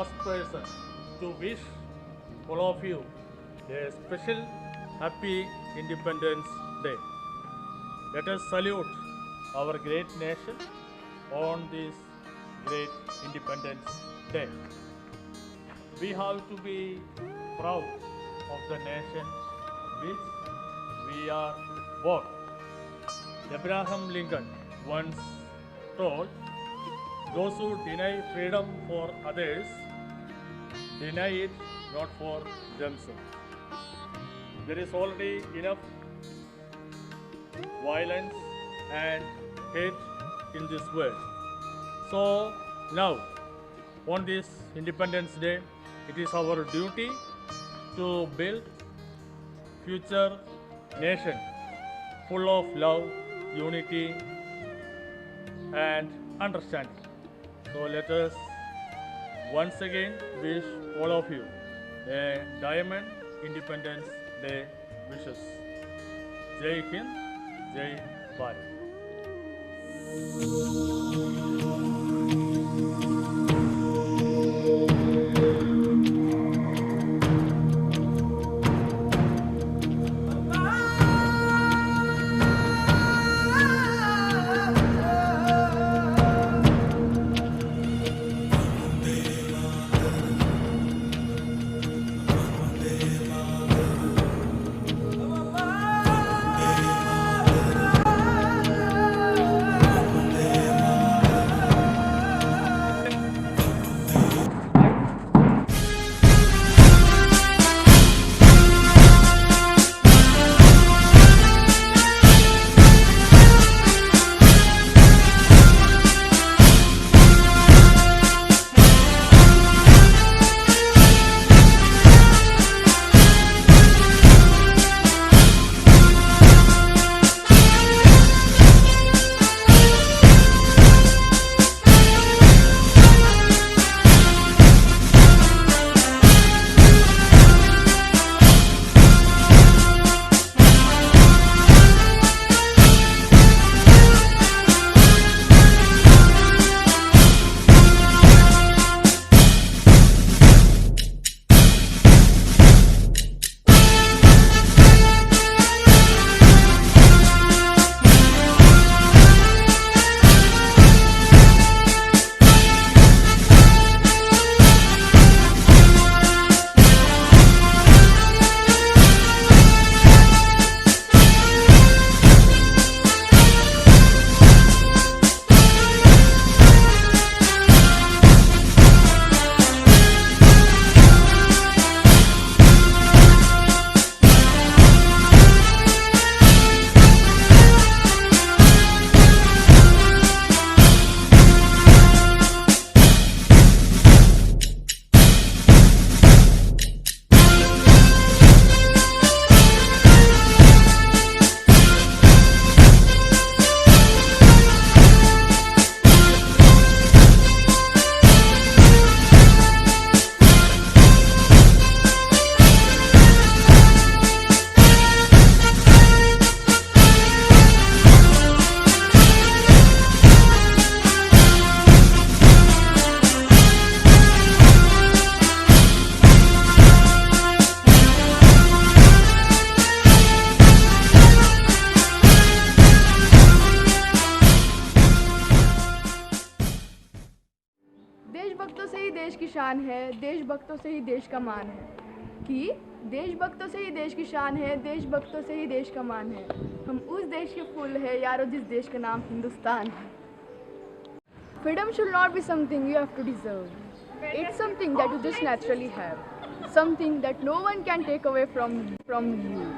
first person to wish all of you a special happy Independence Day. Let us salute our great nation on this great Independence Day. We have to be proud of the nation which we are born. Abraham Lincoln once told, "Those who deny freedom for others deny it not for themselves." There is already enough violence and hate in this world. So now, on this Independence Day, it is our duty to build future nation full of love, unity and understanding. So let us once again wish all of you a Diamond Independence Day wishes. Jai Hind, Jai Bharat. देशभक्तों से ही देश की शान है, देशभक्तों से ही देश का मान है। कि देशभक्तों से ही देश की शान है, देशभक्तों से ही देश का मान है। हम उस देश के फूल है यारो जिस देश का नाम हिंदुस्तान है। Freedom should not be something you have to deserve. It's something that you just naturally have. Something that no one can take away from you.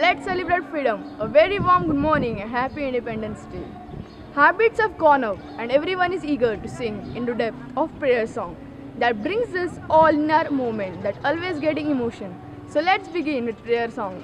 Let's celebrate freedom. A very warm good morning and happy Independence Day. Habits have gone up and everyone is eager to sing into depth of prayer song that brings us all in our moment that always getting emotion. So let's begin with prayer song.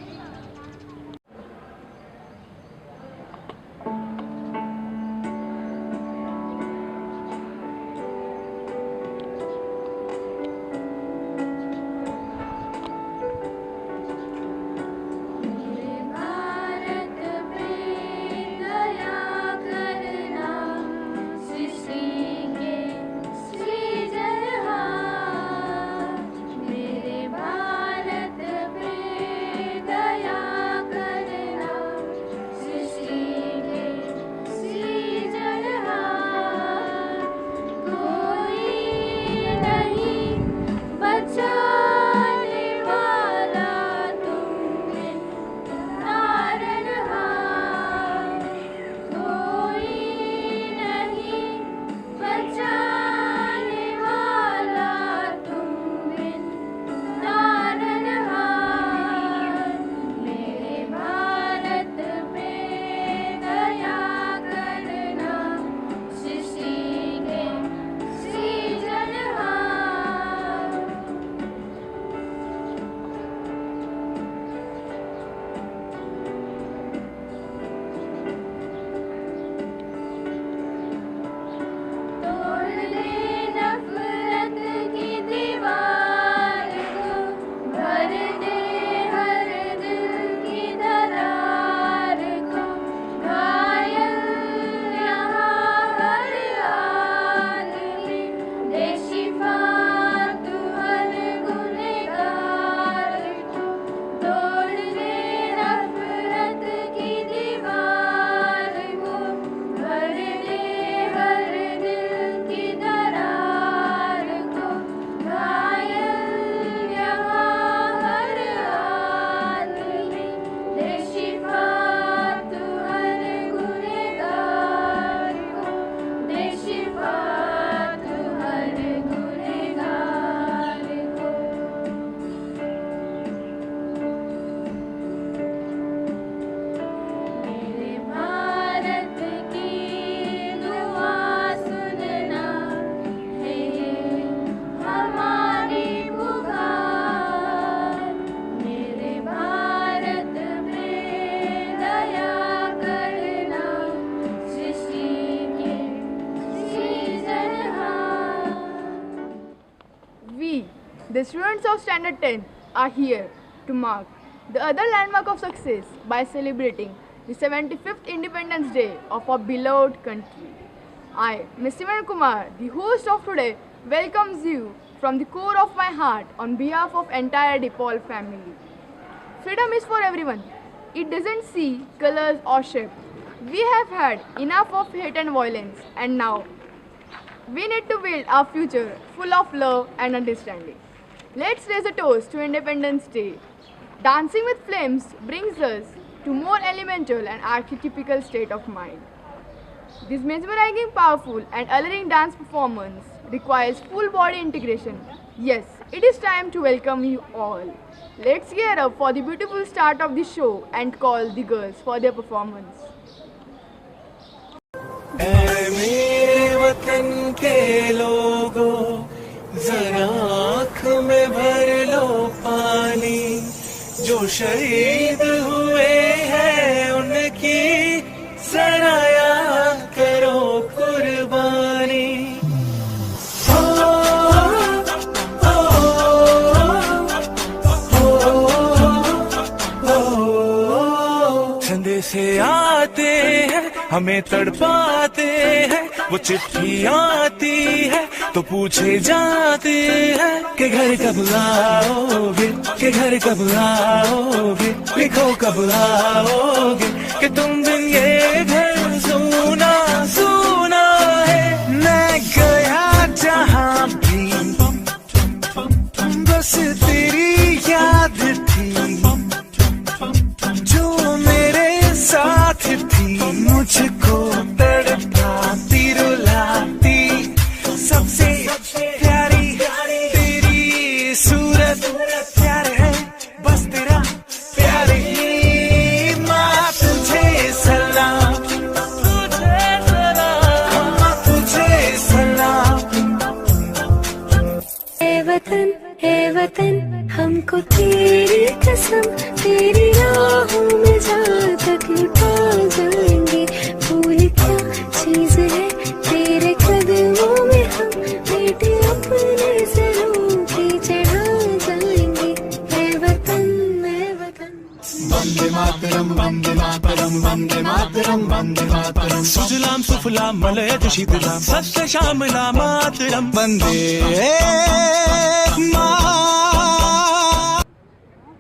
The students of Standard 10 are here to mark the other landmark of success by celebrating the 75th Independence Day of our beloved country. I, Ms. Simran Kumar, the host of today, welcomes you from the core of my heart on behalf of entire DePaul family. Freedom is for everyone. It doesn't see colors or shape. We have had enough of hate and violence, and now we need to build our future full of love and understanding. Let's raise a toast to Independence Day. Dancing with flames brings us to more elemental and archetypical state of mind. This mesmerizing, powerful and alluring dance performance requires full body integration. Yes, it is time to welcome you all. Let's gear up for the beautiful start of the show and call the girls for their performance. ऐ मेरे वतन के लोगों, जरा आँख में भर लो पानी, जो शहीद हुए हैं उनकी जरा याद करो कुर्बानी। से आते हैं हमें तड़पाते हैं, वो चिट्ठी आती है तो पूछे जाते हैं कि घर कब आओगे, कि घर कब आओगे, लिखो कब आओगे, कि तुम बिन ये घर सूना सूना है। मैं गया जहाँ भी बस तेरी याद थी, जो मेरे साथ थी, मुझको तड़पाती रुलाती, सबसे प्यारी तेरी सूरत, प्यार है बस तेरा प्यार ही। माँ तुझे सलाम, तुझे सलाम, माँ तुझे सलाम। ए वतन हमको तेरी कसम, तेरी राहों में जहाँ तक लुटा जाएंगे। भूल क्या चीज है तेरे कदमों में, हम बेटे अपने सरों पे चढ़ा जाएंगे। ए वतन, ए वतन। वंदे मातरम, वंदे मातरम, वंदे मातरम, वंदे मातरम। सुजलाम सुफलाम मलयज शीतलाम, सस्य श्यामलाम मातरम, वंदे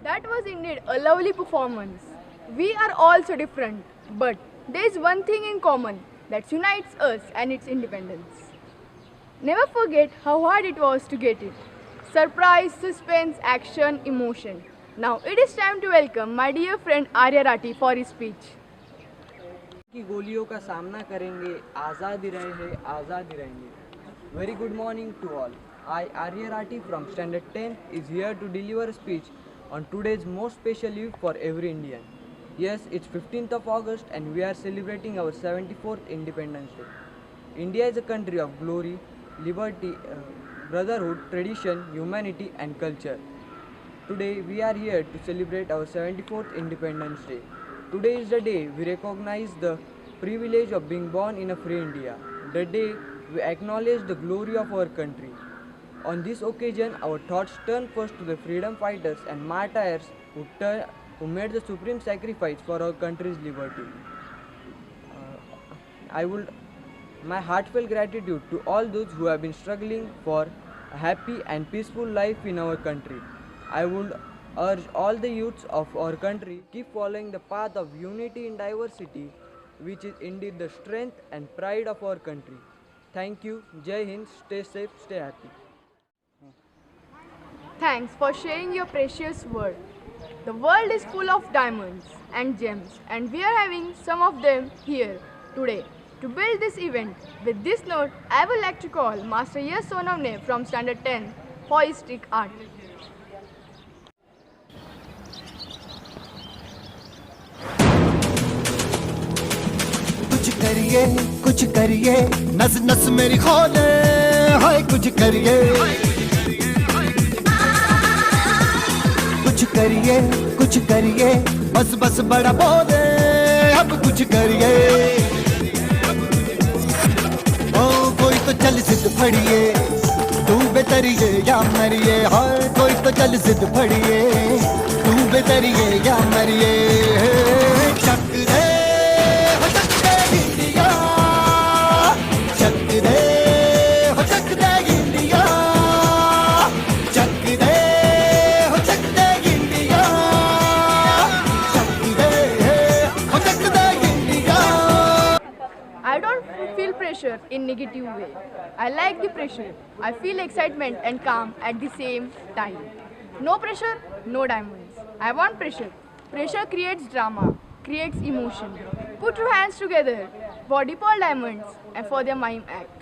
That was indeed a lovely performance. We are all so different, but there is one thing in common that unites us, and it's independence. Never forget how hard it was to get it. Surprise, suspense, action, emotion. Now it is time to welcome my dear friend Arya Rathi for his speech. की गोलियों का सामना करेंगे, आज़ादी रहे आज़ादी रहेंगे। Very good morning to all. I, Arya Rathi from Standard 10 is here to deliver a speech on today's most special eve for every Indian. Yes, it's 15th of August and we are celebrating our 74th Independence Day. India is a country of glory, liberty, brotherhood, tradition, humanity and culture. Today we are here to celebrate our 74th Independence Day. Today is the day we recognize the privilege of being born in a free India. The day we acknowledge the glory of our country. On this occasion, our thoughts turn first to the freedom fighters and martyrs who made the supreme sacrifice for our country's liberty. My heartfelt gratitude to all those who have been struggling for a happy and peaceful life in our country. I would urge all the youths of our country keep following the path of unity in diversity, which is indeed the strength and pride of our country. Thank you. Jai Hind. Stay safe. Stay happy. Thanks for sharing your precious word. The world is full of diamonds and gems, and we are having some of them here today. To build this event, with this note, I would like to call Master Yash Sonavne from Standard 10 for his trick art. कुछ करिए, नस नस मेरी खोले, हाय कुछ करिए, कुछ करिए, बस बस बड़ा बोले, अब कुछ करिए। ओ कोई तो चल सिद्ध फड़िए, तू बेतरिए या मरिए, हर कोई तो चल जिद फड़िए, तू बेतरिए या मरिए। चक दे हो चक दे इंडिया, चक दे हो चक दे इंडिया, चक दे हो चक दे इंडिया, चक दे हो चक दे India. I don't feel pressure in negative way. I like the pressure. I feel excitement and calm at the same time. No pressure, no diamonds. I want pressure. Pressure creates drama, creates emotion. Put your hands together for DePaul Diamonds and for their mime act.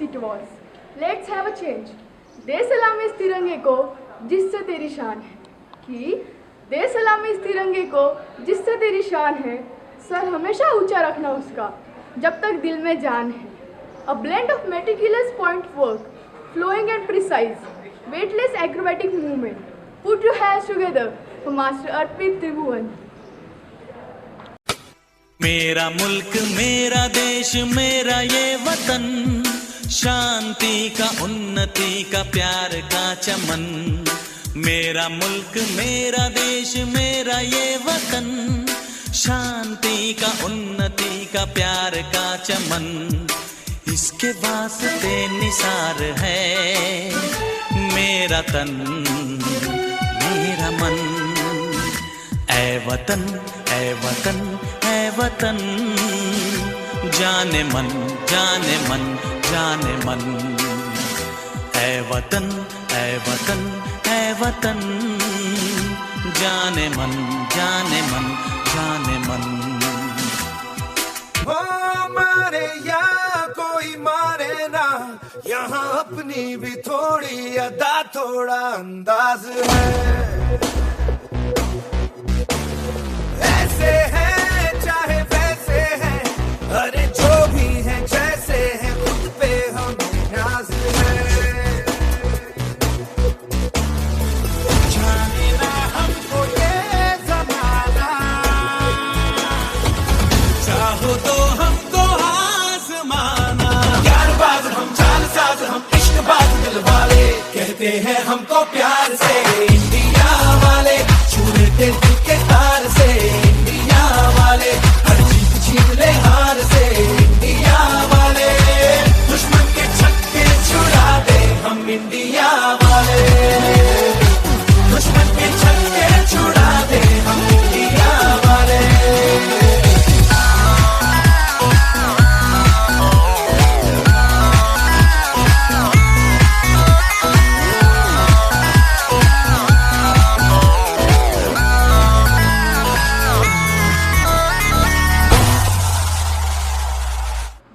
It was. Let's have a change. दे सलामी इस तिरंगे को जिससे तेरी शान है, कि दे सलामी इस तिरंगे को जिससे तेरी शान है, सर हमेशा ऊंचा रखना उसका जब तक दिल में जान है. A blend of meticulous point work, flowing and precise, weightless acrobatic movement. Put your hands together for Master Arpit Tribhuwan. मेरा मुल्क मेरा देश मेरा ये वतन, शांति का उन्नति का प्यार का चमन। मेरा मुल्क मेरा देश मेरा ये वतन, शांति का उन्नति का प्यार का चमन। इसके वास्ते निसार है मेरा तन मेरा मन। ऐ वतन ऐ वतन ऐ वतन, जाने मन जाने मन जाने मन। ऐ वतन ऐ वतन ऐ वतन, जाने मन जाने मन जाने मन। वो मारे या कोई मारे ना, यहाँ अपनी भी थोड़ी अदा थोड़ा अंदाज है। ऐसे है चाहे वैसे है, अरे जो भी है जैसे है, खुद पे हमें नाज है। जाने ना हमको ये मिले हैं हमको प्यार से, इंडिया वाले छू लेते दिल के तार से, इंडिया वाले हर जीत छीन ले हार से, इंडिया वाले दुश्मन के छक्के छुड़ा दे हम, इंडिया वाले दुश्मन के छक्के छुड़ा दे हम, इंडिया वाले।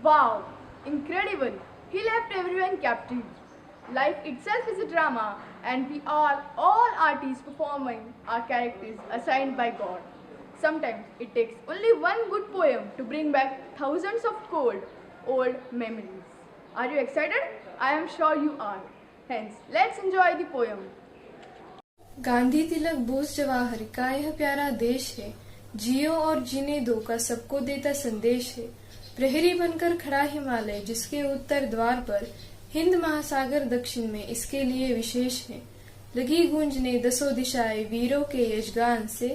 Wow, incredible! He left everyone captive. Life itself is a drama, and we are all artists performing our characters assigned by God. Sometimes it takes only one good poem to bring back thousands of cold, old memories. Are you excited? I am sure you are. Hence, let's enjoy the poem. Gandhi तिलक बोस जवाहर का यह प्यारा देश है, जियो और जीने दो का सबको देता संदेश है। प्रहरी बनकर खड़ा हिमालय जिसके उत्तर द्वार पर, हिंद महासागर दक्षिण में इसके लिए विशेष है। लगी गूंजने दसों दिशाएं वीरों के यशगान से,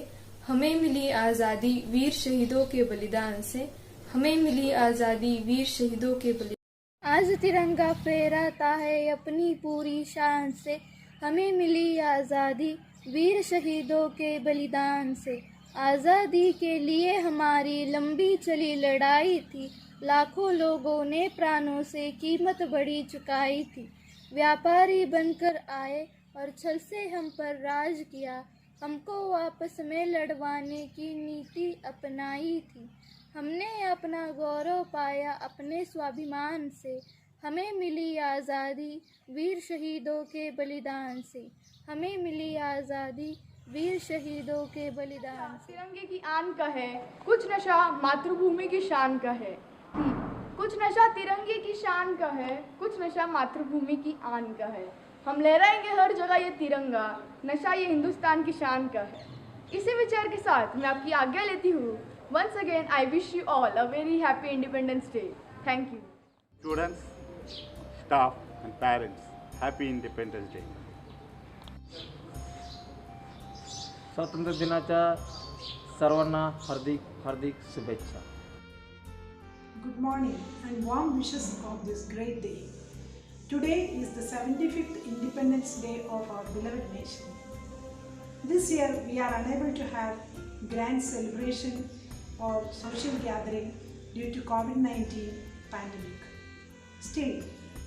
हमें मिली आजादी वीर शहीदों के बलिदान से, हमें मिली आजादी वीर शहीदों के बलिदान। आज तिरंगा फहराता है अपनी पूरी शान से, हमें मिली आज़ादी वीर शहीदों के बलिदान से। आज़ादी के लिए हमारी लंबी चली लड़ाई थी, लाखों लोगों ने प्राणों से कीमत बड़ी चुकाई थी। व्यापारी बनकर आए और छल से हम पर राज किया, हमको आपस में लड़वाने की नीति अपनाई थी। हमने अपना गौरव पाया अपने स्वाभिमान से, हमें मिली आज़ादी वीर शहीदों के बलिदान से, हमें मिली आज़ादी वीर शहीदों के बलिदान से। तिरंगे की आन का है, कुछ नशा मातृभूमि की शान का है। कुछ नशा तिरंगे की शान का है, कुछ नशा मातृभूमि की आन का है। हम लहराएंगे हर जगह ये तिरंगा, नशा ये हिंदुस्तान की शान का है। इसी विचार के साथ मैं आपकी आज्ञा लेती हूँ। Once again, I wish you all a very happy Independence Day. Thank you. Students, staff and parents, happy Independence Day. स्वातंत्र्य दिनाच्या सर्वांना हार्दिक हार्दिक शुभेच्छा. Good morning and warm wishes of this great day. Today is the 75th Independence Day of our beloved nation. This year we are unable to have grand celebration or social gathering due to COVID-19 pandemic. Still,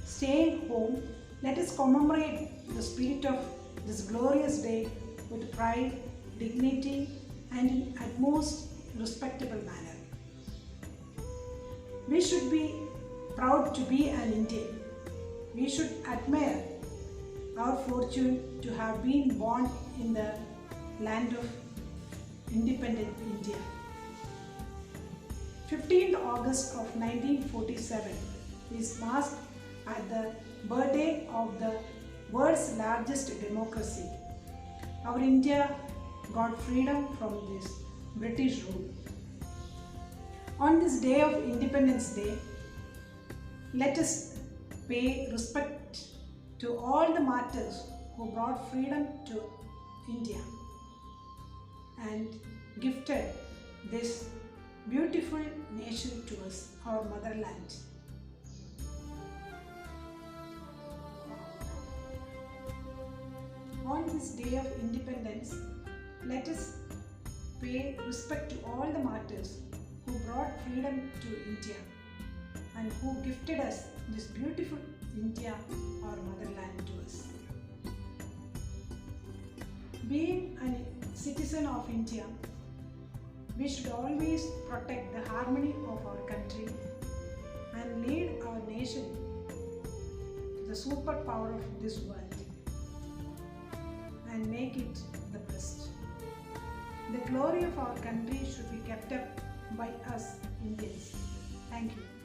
staying home, let us commemorate the spirit of this glorious day with pride, dignity and in utmost respectable manner. We should be proud to be an Indian. We should admire our fortune to have been born in the land of independent India. 15th August of 1947 is marked at the birthday of the world's largest democracy. Our India got freedom from this British rule. On this day of Independence Day, let us pay respect to all the martyrs who brought freedom to India and gifted this beautiful nation to us, our motherland. On this day of independence, let us pay respect to all the martyrs who brought freedom to India and who gifted us this beautiful India, our motherland, to us. Being a citizen of India, we should always protect the harmony of our country and lead our nation to the superpower of this world and make it the best. The glory of our country should be kept up by us Indians. Thank you.